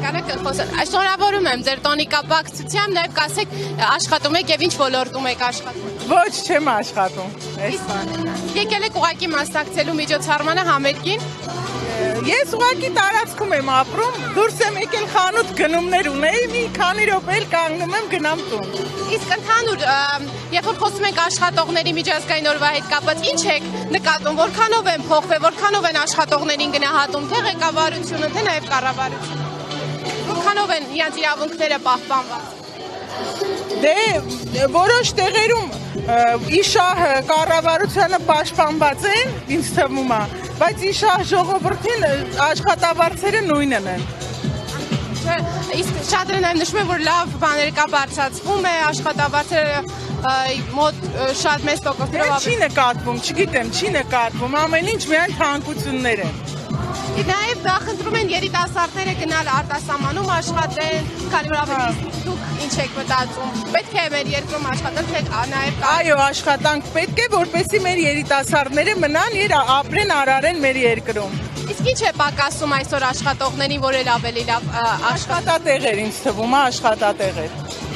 Կարեք խոսել, շնորհավորում եմ ձեր տոնի կապակցությամբ, նաև կասեք աշխատում եք եւ ինչ ոլորտում եք աշխատում։ Ոչ, չեմ աշխատում։ Եկել եք ուղղակի մասնակցելու միջոցառմանը համերգին։ Ես ուղղակի տարածքում եմ ապրում, դուրս եմ եկել խանութ գնումներ ունեի, մի քանի րոպե էլ կանգնում եմ գնամ տուն։ Իսկ ընդհանուր, երբ որ խոսում ենք աշխատողների միջազգային օրվա հետ կապված, ինչ եք նկատում, որքանով են փոխվել, որքանով են աշխատողներին գնահատում, թե ղեկավարությունը, թե նաև կառավարությունը։ Որքանով են իրենց իրավունքները պահպանված։ Դե որոշ տեղերում իշահ կառավարությանը պաշտպանված են, ինձ թվում է, բայց իշահ ժողովրդին աշխատավարձերը նույնն են։ Իսկ շատերը նաև նշում են, որ լավ բաներ կա, բարձրացվում է, աշխատավարձերը մոտ շատ մեծ տոկոսներով Չի նկատվում, չգիտեմ, չի նկատվում, ամեն ինչ միայն թանկություններ են։ Նաև նախընտրում են երիտասարդները գնալ արտասահմանում աշխատեն, քանի որ ավելի դուք ինչ եք մտածում, պետք է մեր երկրում աշխատել, թե նաև Այո, աշխատանք պետք է, որպեսզի մեր երիտասարդները մնան եւ ապրեն, արարեն մեր երկրում։ Իսկ ինչ է պակասում այսօր աշխատողներին, որ էլ ավելի լավ Աշխատատեղեր ինձ թվում է, աշխատատեղեր։